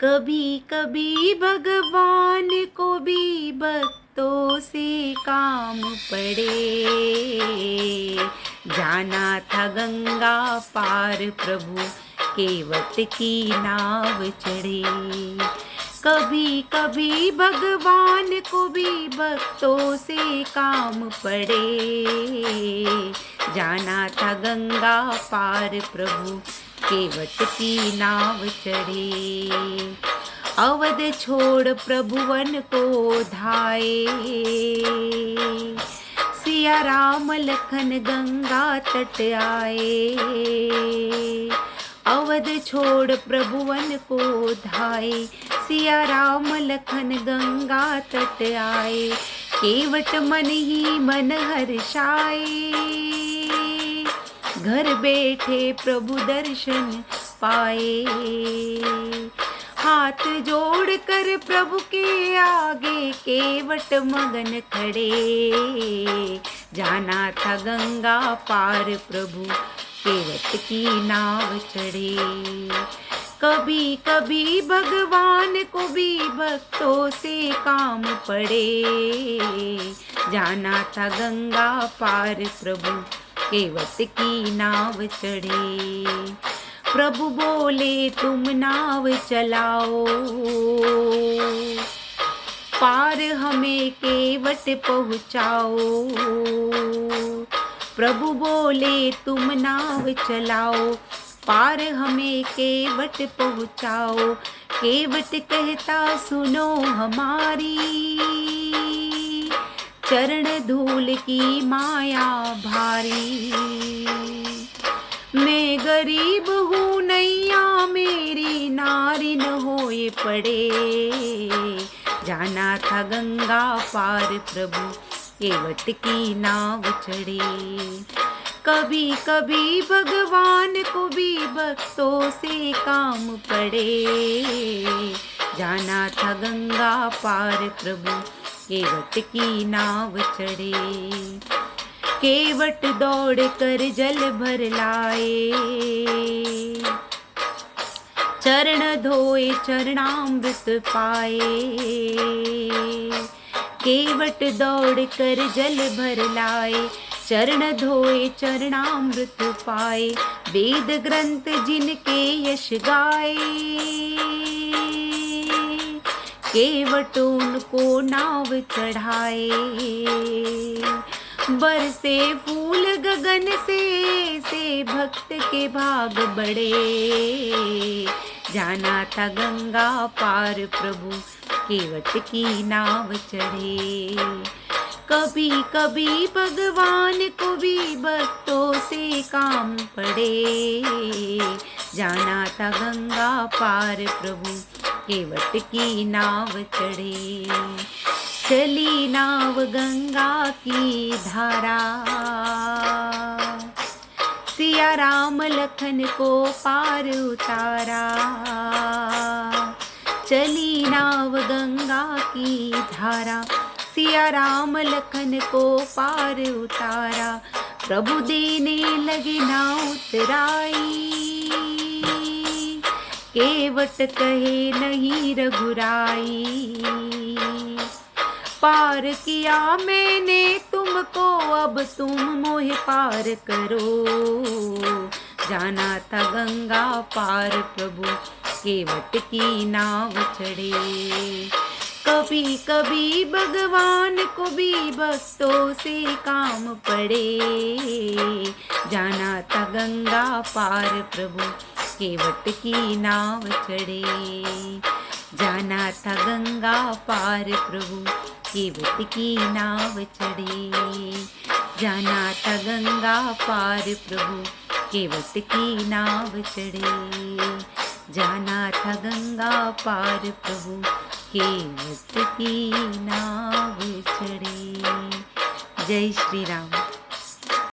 कभी कभी भगवान को भी भक्तों से काम पड़े। जाना था गंगा पार प्रभु केवट की नाव चढ़े। कभी कभी भगवान को भी भक्तों से काम पड़े। जाना था गंगा पार प्रभु केवट की नाव चढ़े। अवध छोड़ प्रभुवन को धाये। सिया राम लखन गंगा तट आए। अवध छोड़ प्रभुवन को धाये। सिया राम लखन गंगा तट आए। केवट मन ही मन हर्षाए। घर बैठे प्रभु दर्शन पाए। हाथ जोड़ कर प्रभु के आगे केवट मगन खड़े। जाना था गंगा पार प्रभु केवट की नाव चढ़े। कभी कभी भगवान को भी भक्तों से काम पड़े। जाना था गंगा पार प्रभु केवट की नाव चढ़े। प्रभु बोले तुम नाव चलाओ। पार हमें केवट पहुँचाओ। प्रभु बोले तुम नाव चलाओ। पार हमें केवट पहुँचाओ। केवट कहता सुनो हमारी। चरण धूल की माया भारी। मैं गरीब हूँ नैया मेरी नारी न होए पड़े। जाना था गंगा पार प्रभु केवट की नाव चढ़े। कभी कभी भगवान को भी भक्तों से काम पड़े। जाना था गंगा पार प्रभु केवट की नाव चढ़े। केवट दौड़ कर जल भर लाए। चरण धोए चरणामृत पाए। केवट दौड़ कर जल भर लाए। चरण धोए चरणामृत पाए। वेद ग्रंथ जिनके यश गाए। केवट उनको नाव चढ़ाए। बरसे फूल गगन से भक्त के भाग बढ़े। जाना था गंगा पार प्रभु केवट की नाव चढ़े। कभी कभी भगवान को भी भक्तों से काम पड़े। जाना था गंगा पार प्रभु केवट की नाव चढ़े। चली नाव गंगा की धारा। सिया राम लखन को पार उतारा। चली नाव गंगा की धारा। सिया राम लखन को पार उतारा। प्रभु देने लगे नाव उतराई। केवट कहे नहीं रघुराई। पार किया मैंने तुमको अब तुम मोह पार करो। जाना था गंगा पार प्रभु केवट की नाव चढ़े। कभी कभी भगवान को भी भक्तों से काम पड़े। जाना था गंगा पार प्रभु केवट की नाव चढ़े। जाना था गंगा पार प्रभु केवट की नाव चढ़े। जाना था गंगा पार प्रभु केवट की नाव चढ़े। जाना था गंगा पार प्रभु केवट की नाव चढ़े। जय श्री राम।